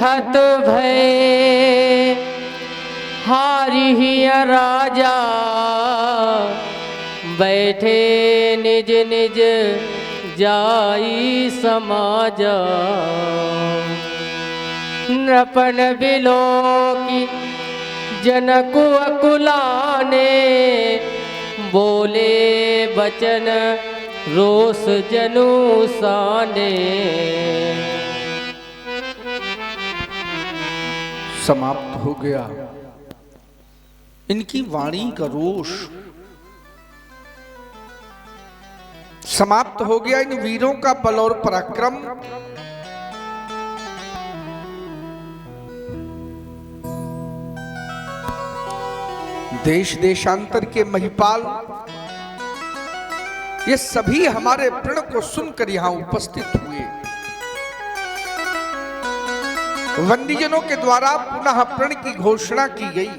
श्रीहत भय हारिहिय राजा, बैठे निज निज जाई समाजा। नृपन बिलोकी जनकु अकुलाने, बोले बचन रोष जनु साने। समाप्त हो गया इनकी वाणी का रोष, समाप्त हो गया इन वीरों का बल और पराक्रम। देश देशांतर के महिपाल ये सभी हमारे प्रण को सुनकर यहां उपस्थित हुए। वंदीजनों के द्वारा पुनः प्रण की घोषणा की गई।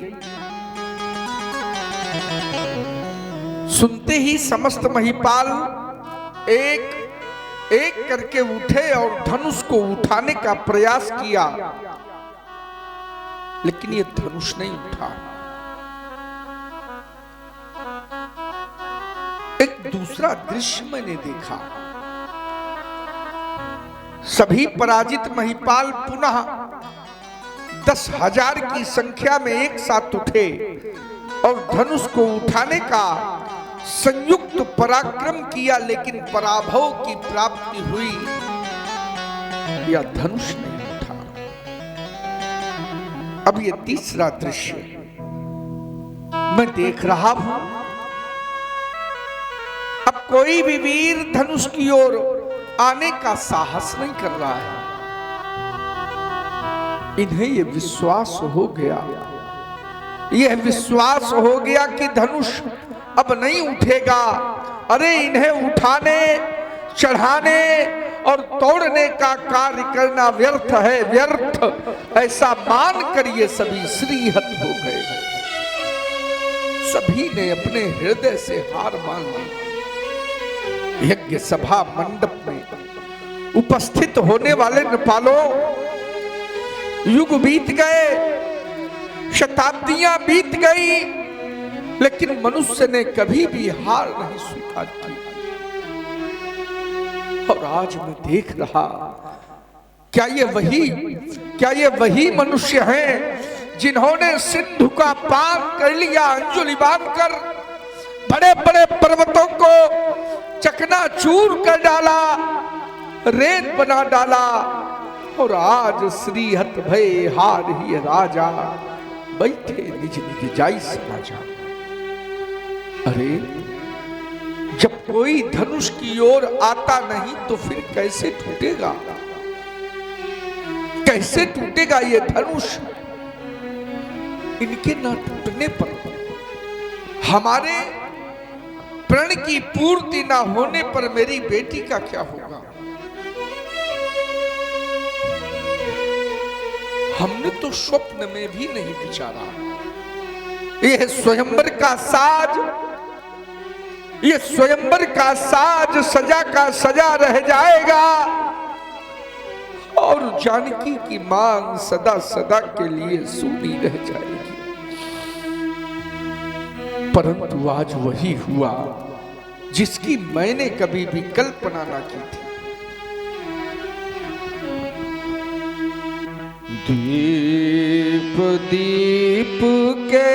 सुनते ही समस्त महिपाल एक एक करके उठे और धनुष को उठाने का प्रयास किया, लेकिन ये धनुष नहीं उठा। एक दूसरा दृश्य मैंने देखा। सभी पराजित महिपाल पुनः 10,000 की संख्या में एक साथ उठे और धनुष को उठाने का संयुक्त पराक्रम किया, लेकिन पराभव की प्राप्ति हुई। यह धनुष नहीं उठा। अब यह तीसरा दृश्य मैं देख रहा हूं। अब कोई भी वीर धनुष की ओर आने का साहस नहीं कर रहा है। इन्हें यह विश्वास हो गया, यह विश्वास हो गया कि धनुष अब नहीं उठेगा। अरे इन्हें उठाने, चढ़ाने और तोड़ने का कार्य करना व्यर्थ है, व्यर्थ। ऐसा मानकर ये सभी श्रीहत हो गए। सभी ने अपने हृदय से हार मान ली। यज्ञ सभा मंडप में उपस्थित होने वाले नृपालों, युग बीत गए, शताब्दियां बीत गई, लेकिन मनुष्य ने कभी भी हार नहीं स्वीकार की। और आज मैं देख रहा, क्या ये वही मनुष्य हैं जिन्होंने सिंधु का पान कर लिया, अंजुलि बांधकर बड़े बड़े पर्वतों को चकनाचूर कर डाला, रेत बना डाला, और आज श्रीहत भय हारिहिय राजा, बैठे निज निज जाई समाजा। अरे जब कोई धनुष की ओर आता नहीं तो फिर कैसे टूटेगा? कैसे टूटेगा ये धनुष? इनके ना टूटने पर, हमारे प्रण की पूर्ति ना होने पर मेरी बेटी का क्या होगा? हमने तो स्वप्न में भी नहीं विचारा। यह स्वयंवर का साज, ये स्वयंवर का साज सजा का सजा रह जाएगा, और जानकी की मांग सदा सदा के लिए सूनी रह जाएगी। परंतु आज वही हुआ जिसकी मैंने कभी भी कल्पना ना की थी। दीप दीप के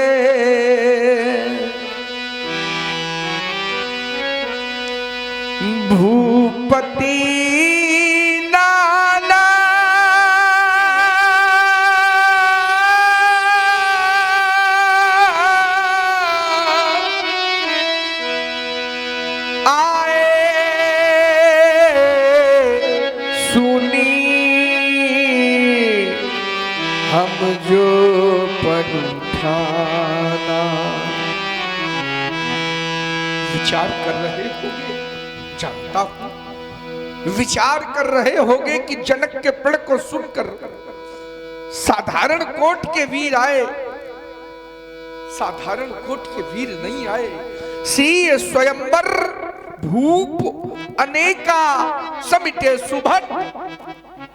भूपति नाना, आए सुनी हम जो पन उठाना। विचार कर रहे होगे, जानता हूं, विचार कर रहे होगे कि जनक के प्रण को सुनकर साधारण कोट के वीर आए। साधारण कोट के वीर नहीं आए। सी स्वयंवर भूप अनेका समिटे सुभट।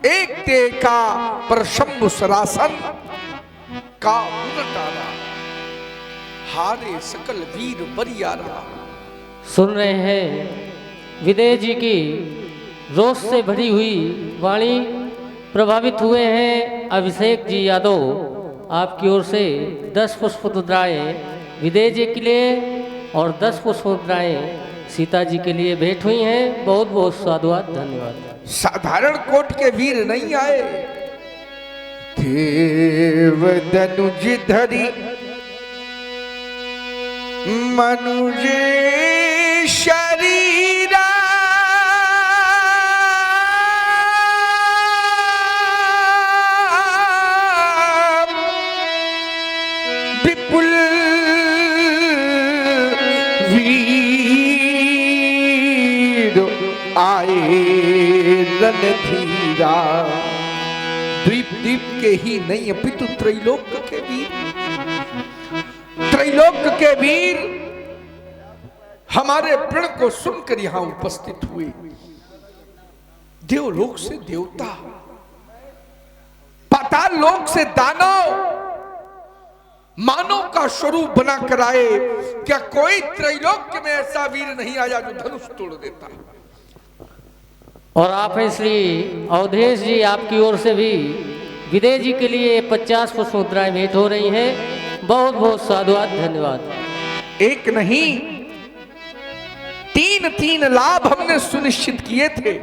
एक ते का पर शंभु सरासन का उलटारा, हारे सकल वीर बरियारा। सुन रहे हैं विदेह जी की रोष से भरी हुई वाणी। प्रभावित हुए हैं अभिषेक जी यादव। आपकी ओर से 10 पुष्प मुद्राएं विदेह जी के लिए और 10 पुष्प मुद्राएं सीता जी के लिए भेंट हुई हैं। बहुत बहुत साधुवाद, धन्यवाद। साधारण कोट के वीर नहीं आए, देव धनुज धरी मनुज शरीरा, विपुल वीर आए रणधीरा। द्वीप द्वीप के ही नहीं अपितु त्रैलोक के वीर, त्रैलोक के वीर हमारे प्रण को सुनकर यहां उपस्थित हुए। देवलोक से देवता, पाताल लोक से दानव, मानव का स्वरूप बना कर आए। क्या कोई त्रैलोक्य में ऐसा वीर नहीं आया जो धनुष तोड़ देता? और आप हैं श्री अवधेश जी, आपकी ओर से भी विदेह जी के लिए 50 पुष्प मुद्राएं भेंट हो रही हैं। बहुत बहुत साधुवाद, धन्यवाद। एक नहीं, 3 लाभ हमने सुनिश्चित किए थे।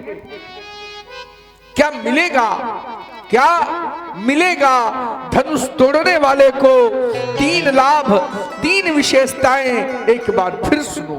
क्या मिलेगा? क्या मिलेगा? धनुष तोड़ने वाले को 3 लाभ, 3 विशेषताएं एक बार फिर सुनो।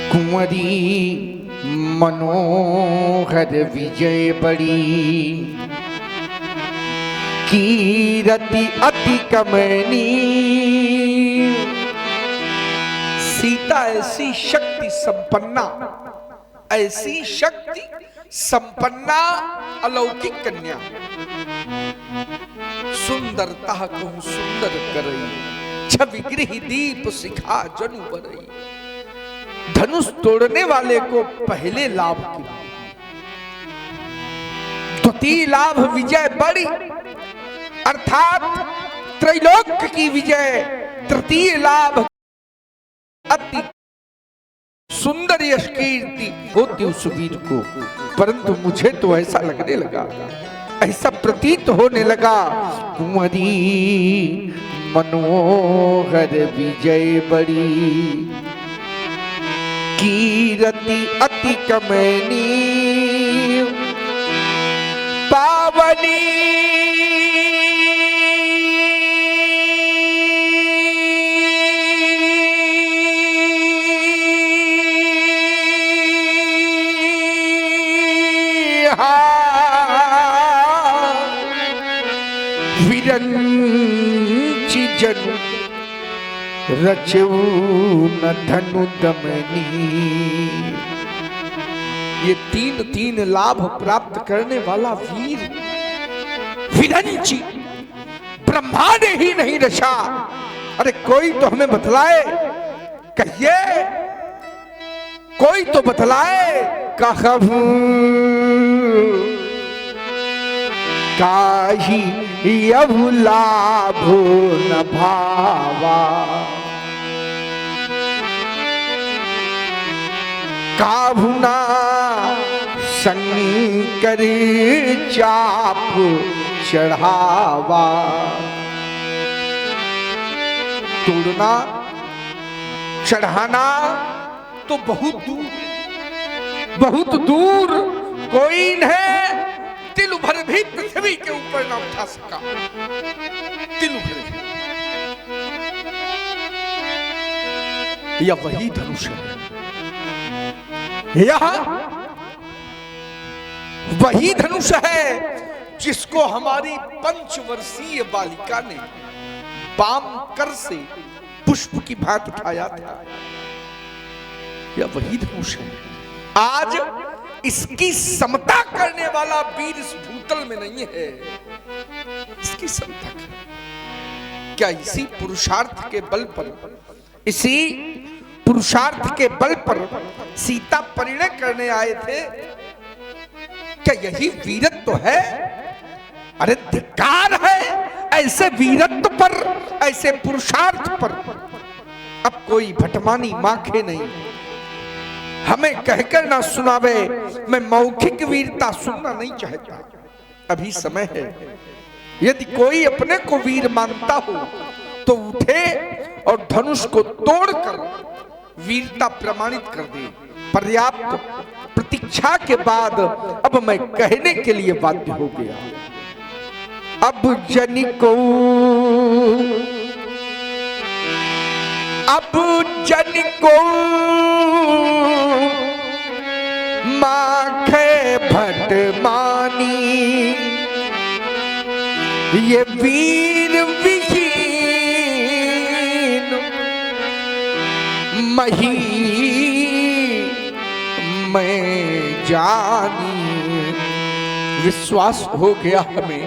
कुंवरी मनोहर विजय बड़ी, कीरति अति कमनी। सीता ऐसी शक्ति संपन्ना, ऐसी शक्ति संपन्ना अलौकिक कन्या, सुंदरता कहूं सुंदर करई, छवि गृह दीप शिखा जनु बरई। धनुष तोड़ने वाले को पहले लाभ की, द्वितीय लाभ विजय बड़ी अर्थात त्रैलोक्य की विजय। तृतीय लाभ अति सुंदर यश कीर्ति होती उस वीर को। परंतु मुझे तो ऐसा लगने लगा, ऐसा प्रतीत होने लगा, कुंवरी मनोहर विजय बड़ी, कीरति अति कमनी। पावनी विरंचि जनु रचऊ न धनु दमनी। ये 3 लाभ प्राप्त करने वाला वीर विरंचि, ब्रह्मा ने ही नहीं रचा। अरे कोई तो हमें बतलाए, कहिए कोई तो बतलाए। कहूं काही यहु लाभो न भावा, काहुना शंकर चाप चढ़ावा। तोड़ना चढ़ाना तो बहुत दूर, बहुत दूर कोई नहीं तिल भर भी पृथ्वी के ऊपर ना उठा सका। तिल भर यह वही धनुष है, यह वही धनुष है जिसको हमारी 5 वर्षीय बालिका ने वाम कर से पुष्प की भांति उठाया था। यह वही धनुष है। आज इसकी समता करने वाला वीर इस भूतल में नहीं है। इसकी समता कर, क्या इसी पुरुषार्थ के बल पर, इसी पुरुषार्थ के बल पर सीता परिणय करने आए थे? क्या यही वीरत्व है? अरे धिक्कार है ऐसे वीरत्व पर, ऐसे पुरुषार्थ पर। अब कोई भटमानी माखे नहीं, हमें कहकर ना सुनावे। मैं मौखिक वीरता सुनना नहीं चाहता। अभी समय है, यदि कोई अपने को वीर मानता हो तो उठे और धनुष को तोड़कर वीरता प्रमाणित कर दे। पर्याप्त प्रतीक्षा के बाद अब मैं कहने के लिए बाध्य हो गया। अब जनिको, अब जनिको माखे भटमानी, ये वीर विहीन मही मैं जानी। विश्वास हो गया हमें,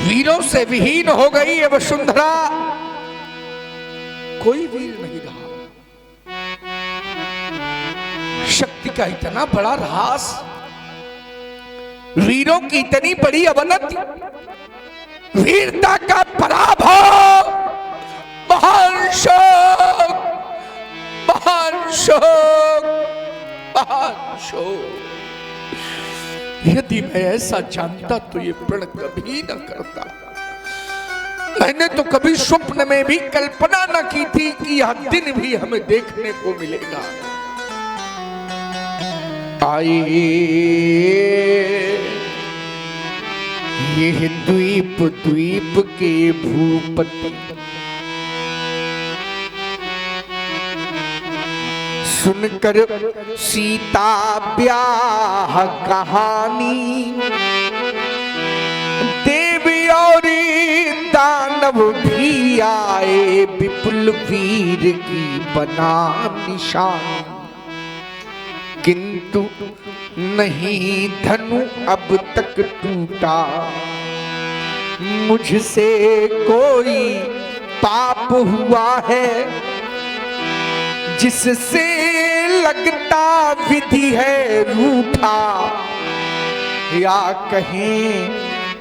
वीरों से विहीन हो गई है वसुंधरा। कोई वीर नहीं रहा। शक्ति का इतना बड़ा ह्रास, वीरों की इतनी बड़ी अवनति, वीरता का पराभव, महान शोक, महान शोक, महान शोक। यदि मैं ऐसा जानता तो ये प्रण कभी न करता। मैंने तो कभी स्वप्न में भी कल्पना न की थी कि यह दिन भी हमें देखने को मिलेगा। आइए ये द्वीप द्वीप के भूपति, सुनकर सीता ब्याह कहानी, देवी और दानव भी आए, विपुल वीर की बना निशान। किंतु नहीं धनु अब तक टूटा, मुझसे कोई पाप हुआ है, जिससे लगता विधि है रूठा, या कहें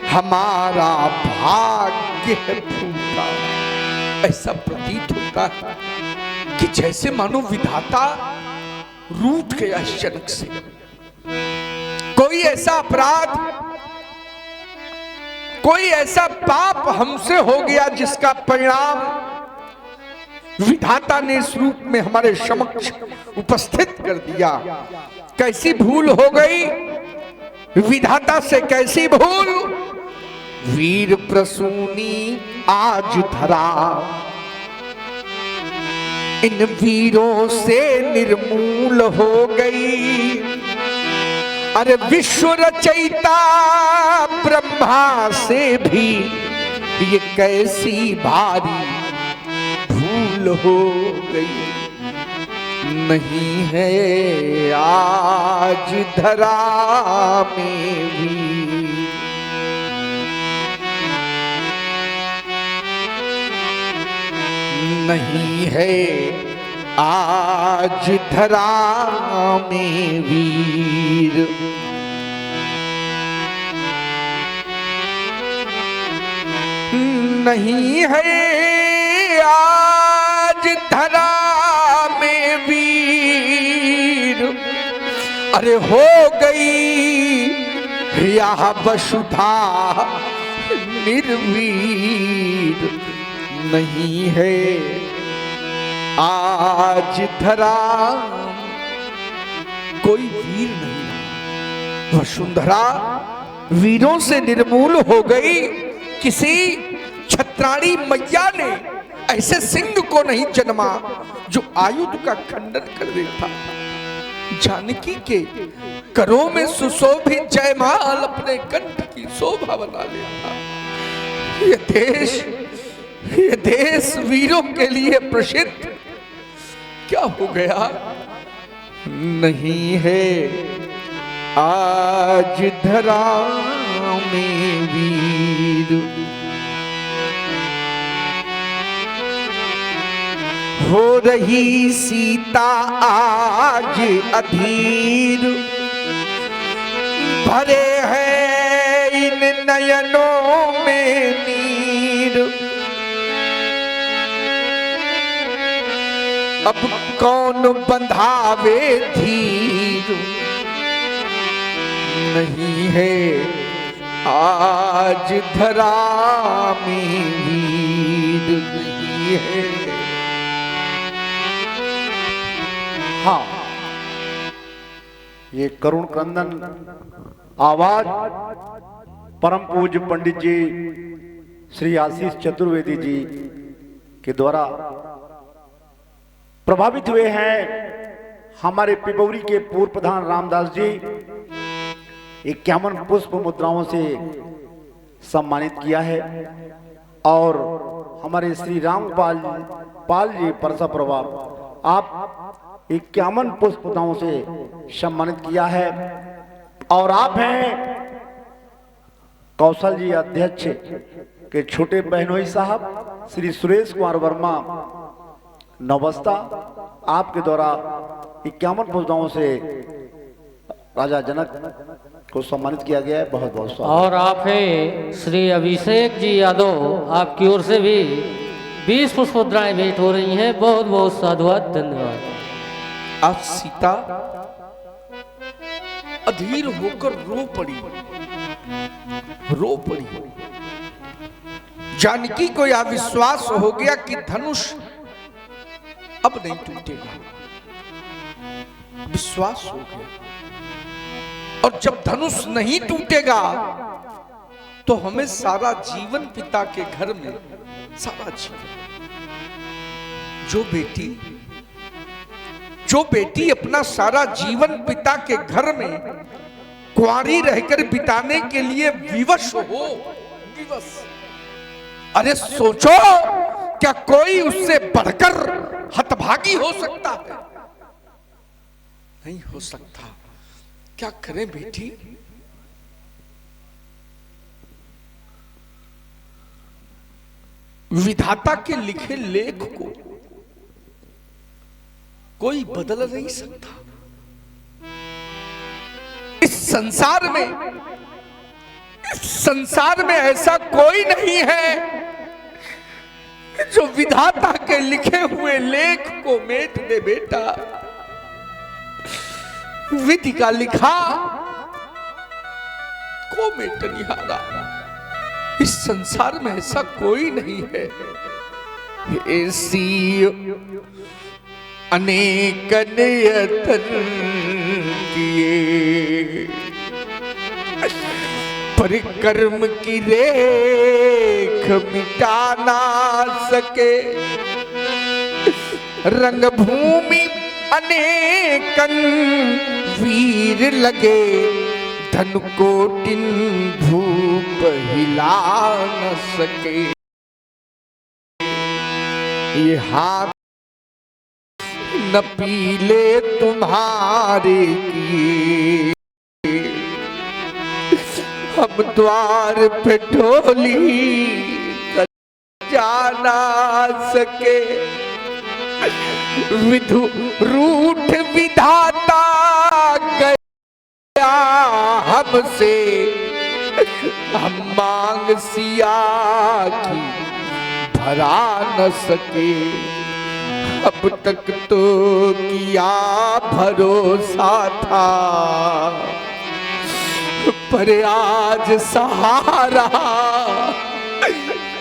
हमारा भाग्य है फूटा। ऐसा प्रतीत होता है कि जैसे मानो विधाता रूठ गया अचानक से। कोई ऐसा अपराध, कोई ऐसा पाप हमसे हो गया जिसका परिणाम विधाता ने इस रूप में हमारे समक्ष उपस्थित कर दिया। कैसी भूल हो गई विधाता से, कैसी भूल। वीर प्रसूनी आज धरा, इन वीरों से निर्मूल हो गई। अरे विश्व रचयिता ब्रह्मा से भी ये कैसी भारी भूल हो गई। नहीं है आज धरा में भी, नहीं है आज धरा में वीर। नहीं है आज धरा में वीर। अरे हो गई यह वसुधा निर्वीर। नहीं है आज धरा, कोई वीर नहीं। वसुंधरा वीरों से निर्मूल हो गई। किसी छत्राणी मैया ने ऐसे सिंह को नहीं जन्मा जो आयुध का खंडन कर देता। जानकी के करों में सुशोभित जयमाल अपने कंठ की शोभा बना लेता। ये देश वीरों के लिए प्रसिद्ध, क्या हो गया? नहीं है आज धरा में वीर, हो रही सीता आज अधीर, भरे हैं इन नयनों में नीर। अब कौन बंधावे धीर, नहीं है आज धरा में वीर, नहीं है। हाँ, ये करुण क्रंदन आवाज परम पूज्य पंडित जी श्री आशीष चतुर्वेदी जी के द्वारा प्रभावित हुए हैं। हमारे पिपौरी के पूर्व प्रधान रामदास जी 51 पुष्प मुद्राओं से सम्मानित किया है और हमारे श्री रामपाल जी परसा प्रभाव आप 51 पुष्प मुद्राओं से सम्मानित किया है। और आप हैं कौशल जी अध्यक्ष के छोटे बहनोई साहब श्री सुरेश कुमार वर्मा नवस्ता, आपके द्वारा 51 पुस्तकों से राजा जनक को सम्मानित किया गया है। बहुत बहुत स्वागत। और आप हैं श्री अभिषेक जी यादव, आपकी ओर से भी 20 पुष्प मुद्राएं भेंट हो रही हैं। बहुत बहुत साधुवाद, धन्यवाद। आज सीता अधीर होकर रो पड़ी। जानकी को यह विश्वास हो गया कि धनुष अब नहीं टूटेगा, विश्वास हो गया। और जब धनुष नहीं टूटेगा तो हमें सारा जीवन पिता के घर में, सारा जीवन, जो बेटी अपना सारा जीवन पिता के घर में कुंवारी रहकर बिताने के लिए विवश हो, विवश, अरे सोचो, क्या कोई उससे बढ़कर हतभागी हो सकता है? नहीं हो सकता। क्या करें बेटी? विधाता के लिखे लेख को कोई बदल नहीं सकता। इस संसार में ऐसा कोई नहीं है जो विधाता के लिखे हुए लेख को मेट दे बेटा। विधि का लिखा को मेटनिहारा, इस संसार में ऐसा कोई नहीं है। ऐसी अनेक यत्न किए, परिक्रम की रेख मिटा ना सके। रंगभूमि अनेकन वीर लगे, धन कोटिन धूप हिला न सके। ये हाथ न पीले तुम्हारे किए, हम द्वार पे ढोली जा ना सके। विधु रूठ विधाता गया हमसे, हम मांग सिया की भरा न सके। अब तक तो किया भरोसा था, पर आज सहारा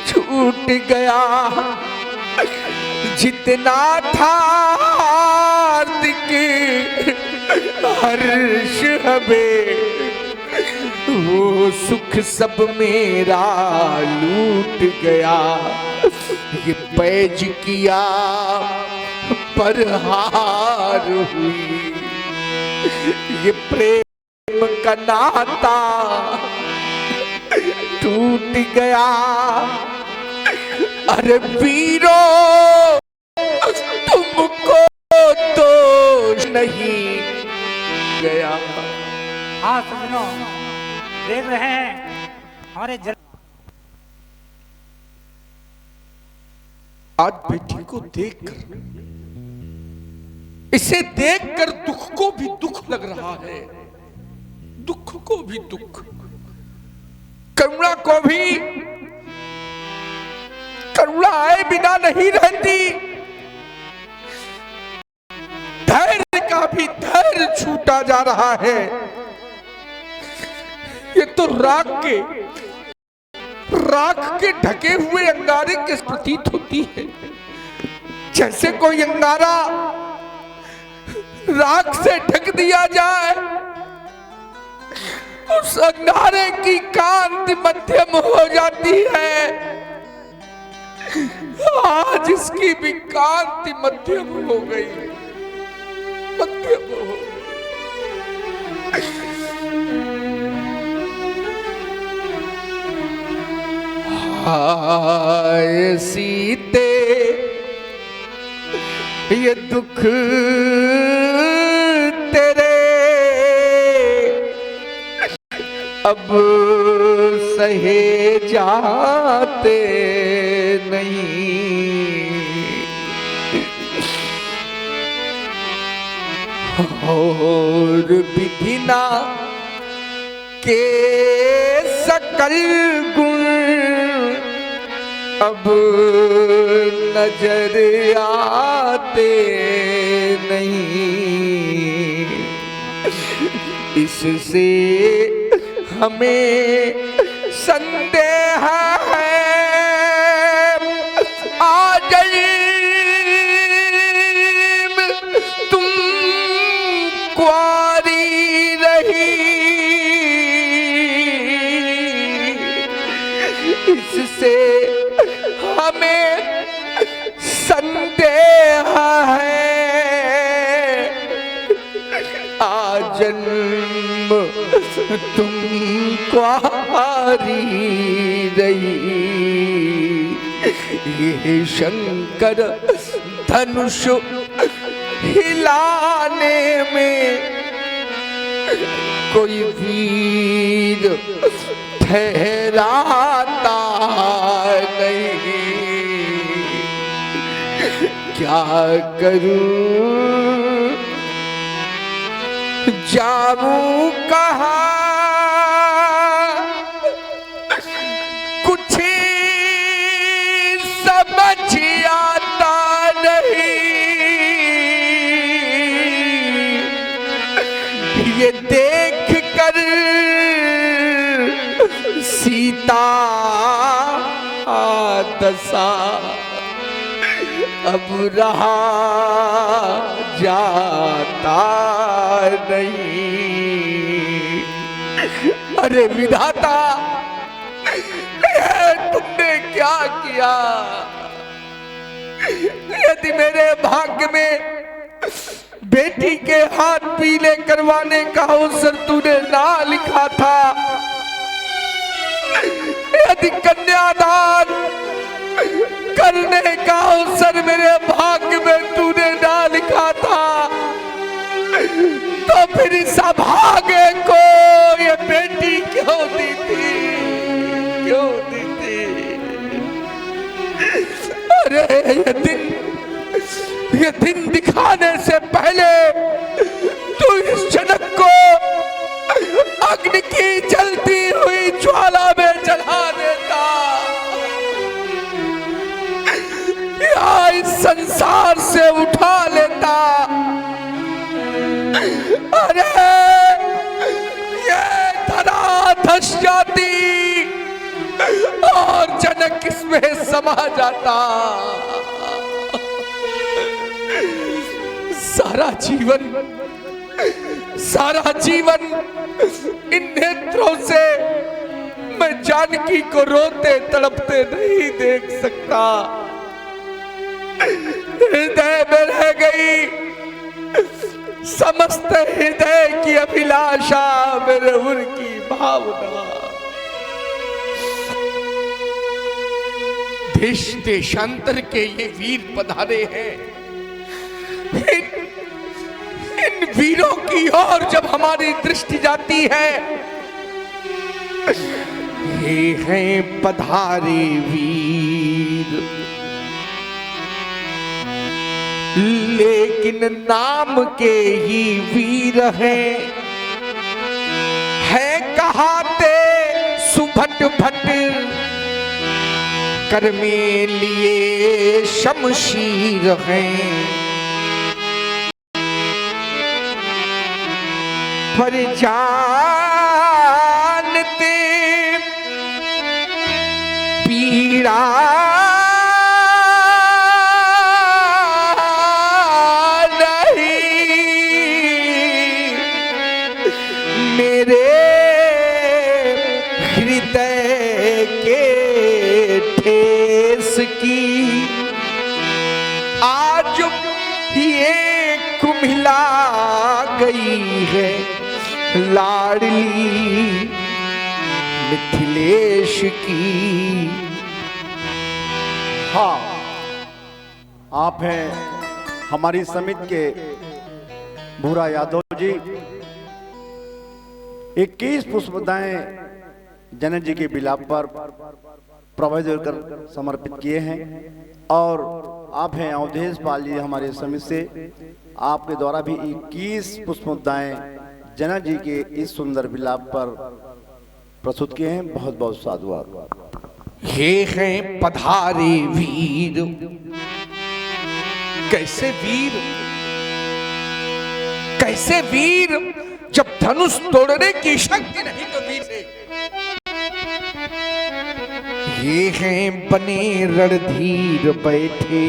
छूट गया। जितना था हार्दिक हर्ष हमें, वो सुख सब मेरा लूट गया। ये पैज किया पर हार हुई, ये प्रेम का नाता टूट गया। अरे वीरों, तुमको नहीं गया। हाँ सजनों, देख रहे हैं हमारे आज बेटी को देखकर, इसे देखकर दुख को भी दुख लग रहा है, दुख को भी दुख, करुणा को भी करुणा आए बिना नहीं रहती, धैर्य का भी धैर्य छूटा जा रहा है। ये तो राख के ढके हुए अंगारे के प्रतीत होती है, जैसे कोई अंगारा राख से ढक दिया जाए, उस अंगारे की कांति मध्यम हो जाती है। आज इसकी भी कांति मध्यम हो गई, मध्यम हो गई। हाय सीते ये दुख तेरे अब सहे जाते नहीं, और विधिना के सकल गुण अब नजर आते नहीं। इससे हमें संदेह है आज तुम कुंवारी रही, इससे हमें संदेह है आजन्म तुम कुंवारी रही। ये शंकर धनुष हिलाने में कोई वीर ठहराता नहीं, क्या करूं जाऊं कहाँ, कुछ समझ आता नहीं। ये देख कर सीता दशा अब रहा जाता नहीं। अरे विधाता, तुमने क्या किया? यदि मेरे भाग्य में बेटी के हाथ पीले करवाने का अवसर तूने ना लिखा था, यदि कन्यादान करने का अवसर मेरे भाग्य में तूने ना लिखा था, तो फिर इस अभागे को ये बेटी क्यों दी थी, क्यों दी थी? अरे ये दिन दिखाने से पहले तू इस जनक को अग्नि की जलती हुई ज्वाला में जला देता, या इस संसार से उठा लेता। अरे ये धनाधस जाती और जनक इसमें समा जाता। सारा जीवन इन नेत्रों से मैं जानकी को रोते तड़पते नहीं देख सकता। हृदय में रह गई समस्त हृदय की अभिलाषा, मेरे उर की भावना। देश देशांतर के ये वीर पधारे हैं, वीरों की ओर जब हमारी दृष्टि जाती है, ये हैं पधारे वीर, लेकिन नाम के ही वीर हैं, है कहाते सुभट भट, कर में लिए शमशीर हैं। पर जानते पीड़ा नहीं, मेरे हृदय के ठेस की आज ये कुम्हिला गई है लाडली मिथिलेश की। हाँ, आप हैं हमारी समिति के भूरा यादव जी। 21 पुष्पदाएं जनक जी के विलाप पर प्रभावित कर समर्पित किए हैं। और आप हैं अवधेश पाल जी हमारे समिति से, आपके द्वारा भी 21 पुष्पदाएं जनक जी के इस सुंदर विलाप पर प्रस्तुत किए हैं। बहुत बहुत साधुवाद। ये हैं पधारे वीर, कैसे वीर, कैसे वीर, जब धनुष तोड़ने की शक्ति नहीं तो वीर है। ये हैं बने रणधीर बैठे,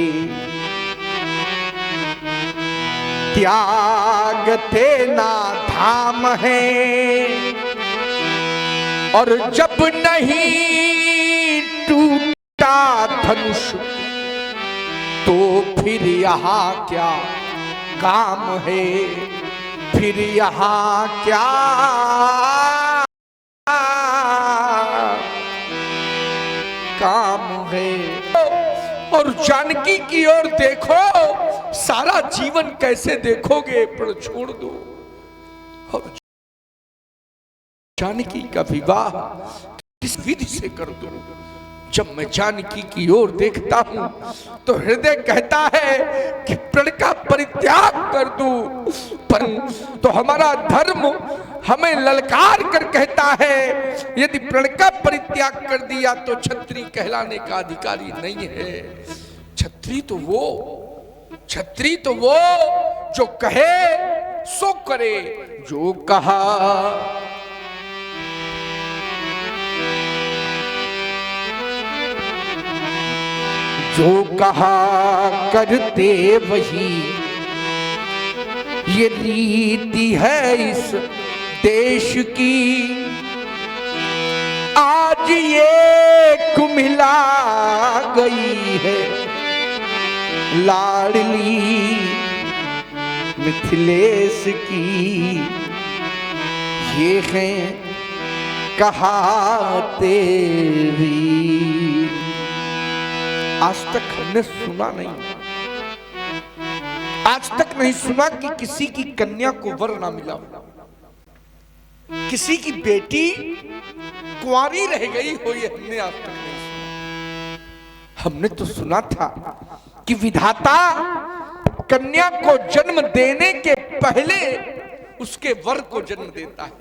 त्याग थे ना धाम है, और जब नहीं टूटा धनुष तो फिर यहाँ क्या काम है, फिर यहाँ क्या काम है। और जानकी की ओर देखो, सारा जीवन कैसे देखोगे, पर छोड़ दो। और जानकी का विवाह किस विधि से कर दो। जब मैं जानकी की ओर देखता हूं तो हृदय कहता है कि प्रण का परित्याग कर दूं, पर तो हमारा धर्म हमें ललकार कर कहता है, यदि प्रण का परित्याग कर दिया तो क्षत्रिय कहलाने का अधिकारी नहीं है। क्षत्रिय तो वो जो कहे सो करे, जो कहा जो कहा करते वही, ये रीति है इस देश की। आज ये कुम्हिला गई है लाडली मिथिलेश की। ये हैं कहाते वीर। आज तक हमने सुना नहीं, आज तक नहीं सुना कि किसी की कन्या को वर ना मिला, किसी की बेटी कुंवारी रह गई हो, ये हमने आज तक नहीं सुना। हमने तो सुना था कि विधाता कन्या को जन्म देने के पहले उसके वर को जन्म देता है,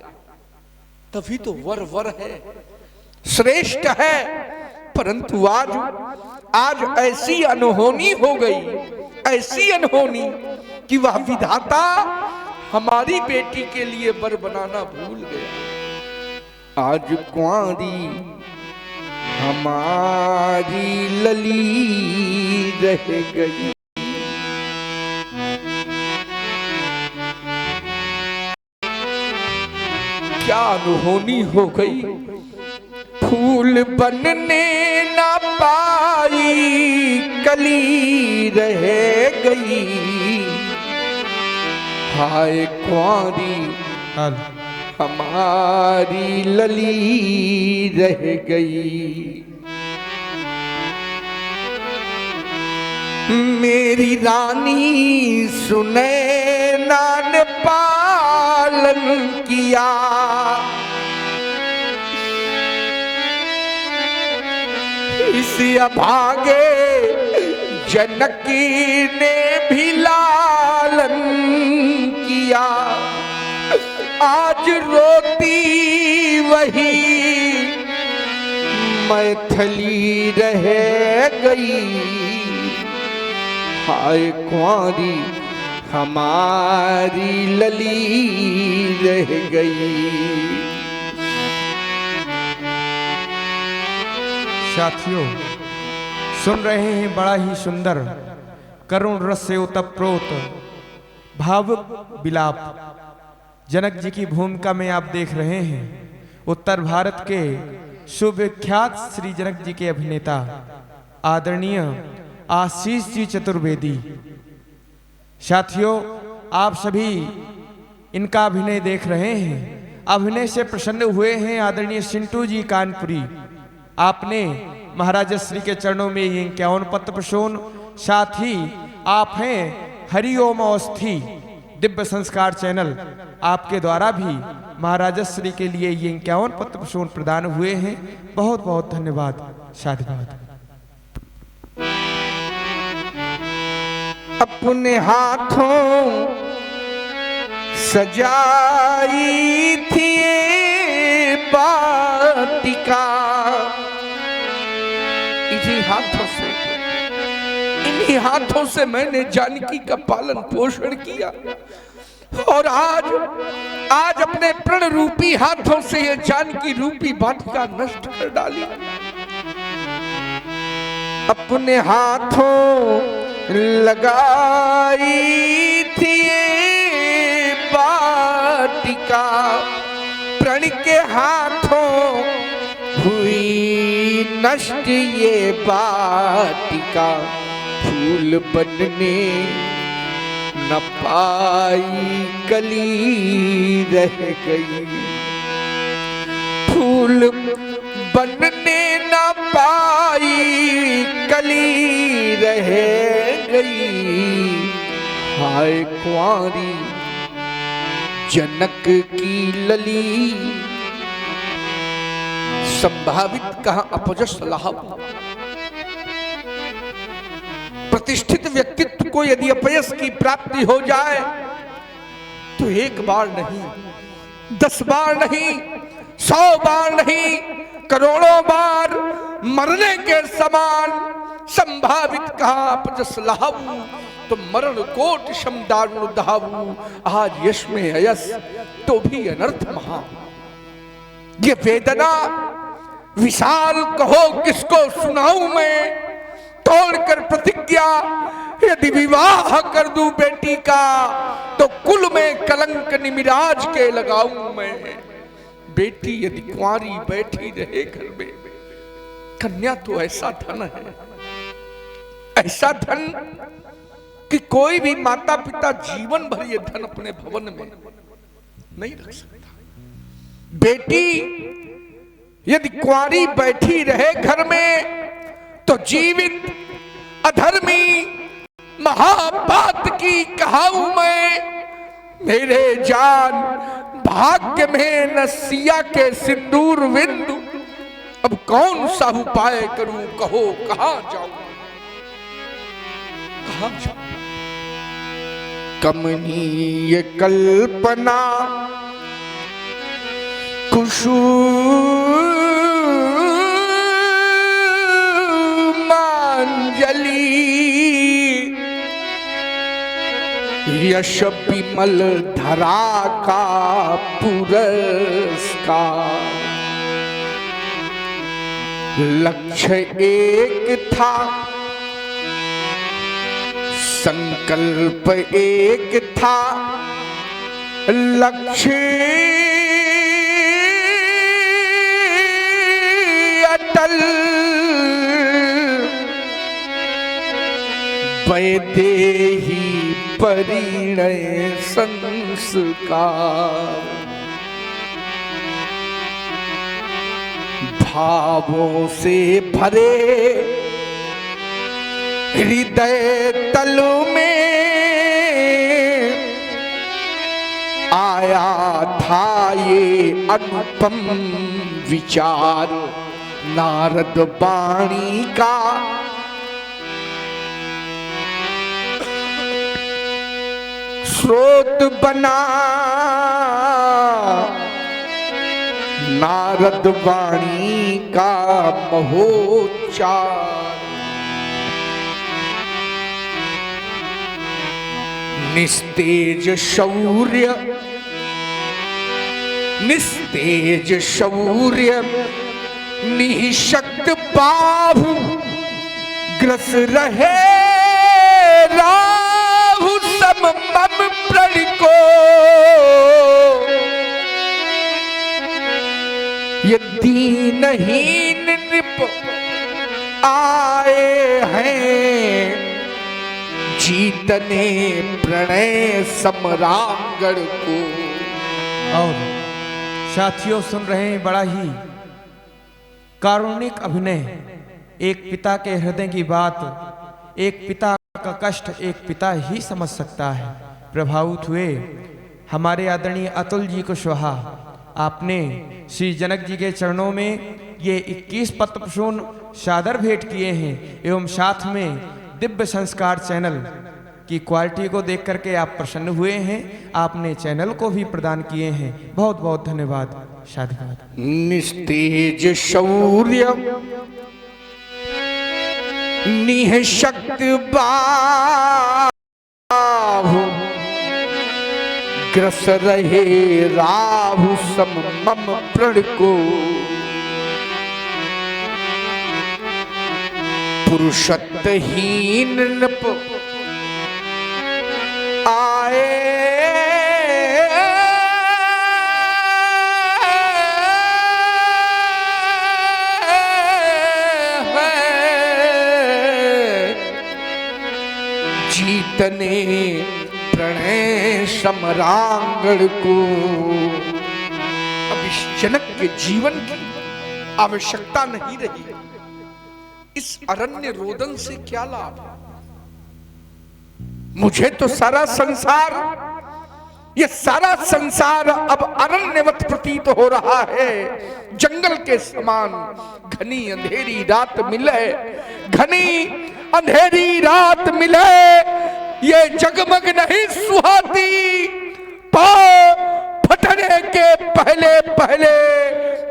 तभी तो वर वर है, श्रेष्ठ है। परंतु आज ऐसी अनहोनी हो गई, ऐसी अनहोनी कि वह विधाता हमारी बेटी के लिए वर बनाना भूल गया। आज कुंवारी हमारी लली रह गई। क्या अनहोनी हो गई, फूल बनने ना पाई कली रह गई। हाय कुंवारी हमारी लली रह गई। मेरी रानी सुनैना यमुना ने पालन किया। इस अभागे जनकी ने भी लालन किया। आज रोती वही मैथिली रह गई। हाय कुंवारी हमारी लली रह गई। साथियों, सुन रहे हैं बड़ा ही सुंदर करुण रस से ओतप्रोत भावुक विलाप। जनक जी की भूमिका में आप देख रहे हैं उत्तर भारत के सुविख्यात श्री जनक जी के अभिनेता आदरणीय आशीष जी चतुर्वेदी। साथियों, आप सभी इनका अभिनय देख रहे हैं, अभिनय से प्रसन्न हुए हैं आदरणीय सिंटू जी कानपुरी। आपने महाराज श्री के चरणों में ये 51 पत्र प्रसून, साथ ही आप हैं हरिओम अवस्थी दिव्य संस्कार चैनल, आपके द्वारा भी महाराज श्री के लिए ये 51 पत्र प्रसून प्रदान हुए हैं। बहुत बहुत धन्यवाद, साधुवाद। अपने हाथों सजाई थी वाटिका। इन्हीं हाथों से मैंने जानकी का पालन पोषण किया और आज अपने प्रण रूपी हाथों से ये जानकी रूपी वाटिका नष्ट कर डाली। अपने हाथों लगाई थी वाटिका, प्रण के हाथों हुई नष्ट ये वाटिका। फूल बनने न पाई कली रह गई। फूल बनने न पाई कली रह गई। हाय कुंवारी जनक की लली। संभावित कहाँ अपजस लाभ। प्रतिष्ठित व्यक्तित्व को यदि अपयश की प्राप्ति हो जाए तो एक बार नहीं, 10 बार नहीं, 100 बार नहीं, करोड़ों बार मरने के समान संभावित कहा अपजस लाहू। तो मरण कोट शम दारुण दाहू। आज यश में अयस तो भी अनर्थ महा। ये वेदना विशाल कहो किसको सुनाऊं मैं। तोड़कर प्रतिज्ञा यदि विवाह कर दूं बेटी का तो कुल में कलंक निमिराज के लगाऊं मैं। बेटी यदि कुंवारी बैठी रहे घर में, कन्या तो ऐसा धन है, ऐसा धन कि कोई भी माता पिता जीवन भर ये धन अपने भवन में नहीं रख सकता। बेटी यदि कुंवारी बैठी रहे घर में तो जीवित अधर्मी महापात की कहाऊं मैं। मेरे जान भाग्य में न सिया के सिंदूर बिंदु। अब कौन सा उपाय करूं, कहो कहां जाऊं, कहां जाऊं। कमनीय कल्पना कुसुमांजलि यश विमल धरा का पुरस्कार। लक्ष्य एक था, संकल्प एक था, लक्ष्य अटल वैदेही परिणय संस्कार। भावों से भरे हृदय तल में आया था ये अनुपम विचार नारद वाणी का, स्रोत बना नारद वाणी का महोच्चार। निस्तेज शौर्य निस्तेज शौर्य निःशक्त बाहु ग्रस रहे राहु सम मम प्रण को। ये दीनहीन नृप आए हैं जीतने प्रणय सम्रांगण को। और साथियों सुन रहे हैं बड़ा ही कारुणिक अभिनय। एक पिता के हृदय की बात, एक पिता का कष्ट एक पिता ही समझ सकता है। प्रभावित हुए हमारे आदरणीय अतुल जी कुशवाहा, आपने श्री जनक जी के चरणों में ये 21 पत्रपूर्ण सादर भेंट किए हैं एवं साथ में दिव्य संस्कार चैनल की क्वालिटी को देख करके आप प्रसन्न हुए हैं। आपने चैनल को भी प्रदान किए हैं, बहुत बहुत धन्यवाद, साधुवाद। निस्तेज शौर्य निःशक्त बाहु ग्रस रहे राहु सम मम प्रण को। पुरुषत्वहीन नृप आए जीतने प्रणय सम्रांगण को। अब इस जनक के जीवन की आवश्यकता नहीं रही। इस अरण्य रोदन से क्या लाभ? मुझे तो सारा संसार, ये सारा संसार अब अरण्यवत प्रतीत हो रहा है। जंगल के समान घनी अंधेरी रात मिले, घनी अंधेरी रात मिले, ये जगमग नहीं सुहाती। पांव फटने के पहले पहले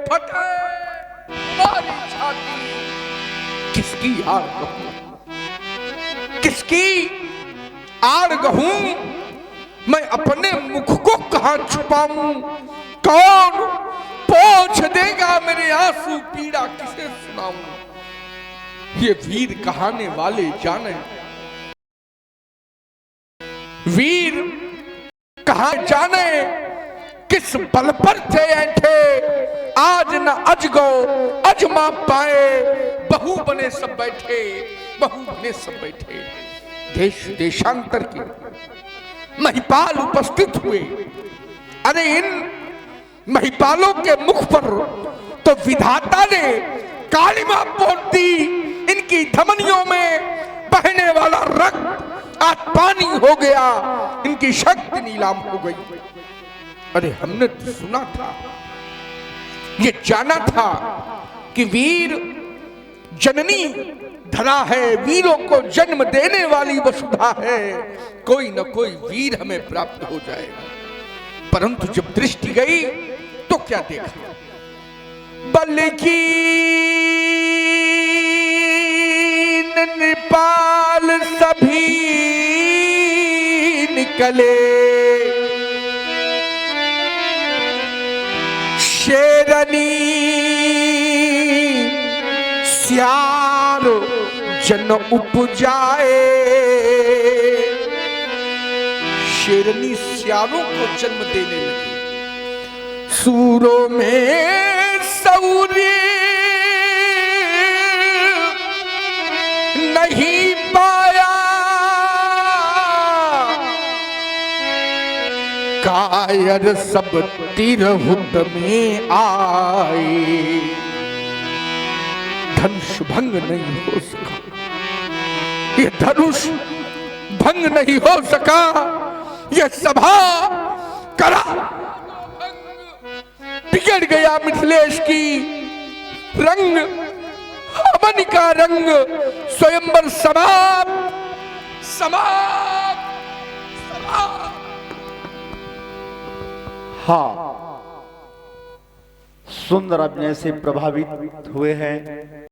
फटे मारी छाती। किसकी आड़ गहूं, किसकी आड़ गहूं? मैं अपने मुख को कहां छुपाऊं? कौन पोंछ देगा मेरे आंसू पीड़ा किसे सुनाऊं? ये वीर कहाने वाले जाने, वीर कहां जाने किस बल पर थे ऐठे। आज न अजगो अजमा पाए, बहु बने सब बैठे, बहु बने सब बैठे। देश देशांतर के महिपाल उपस्थित हुए। अरे इन महिपालों के मुख पर तो विधाता ने कालिमा पोत दी। इनकी धमनियों में बहने वाला रक्त आज पानी हो गया, इनकी शक्ति नीलाम हो गई। अरे हमने तो सुना था, ये जाना था कि वीर जननी धरा है, वीरों को जन्म देने वाली वसुधा है। कोई न कोई वीर हमें प्राप्त हो जाएगा। परंतु जब दृष्टि गई तो क्या देखा? बल की नृपाल सभी निकले, शेरनी सियार जन उपजाए। शेरनी सियारों को जन्म देने लगी। सूरों में सौर्य नहीं पाया, कायर सब तिरहुत में आए। धनुष भंग नहीं हो सका, ये धनुष भंग नहीं हो सका। ये सभा करा बिगड़ गया मिथिलेश की रंग, अमन का रंग, स्वयंवर समाप्त समाप्त समाप्त। हाँ, सुंदर अभिनय से प्रभावित हुए हैं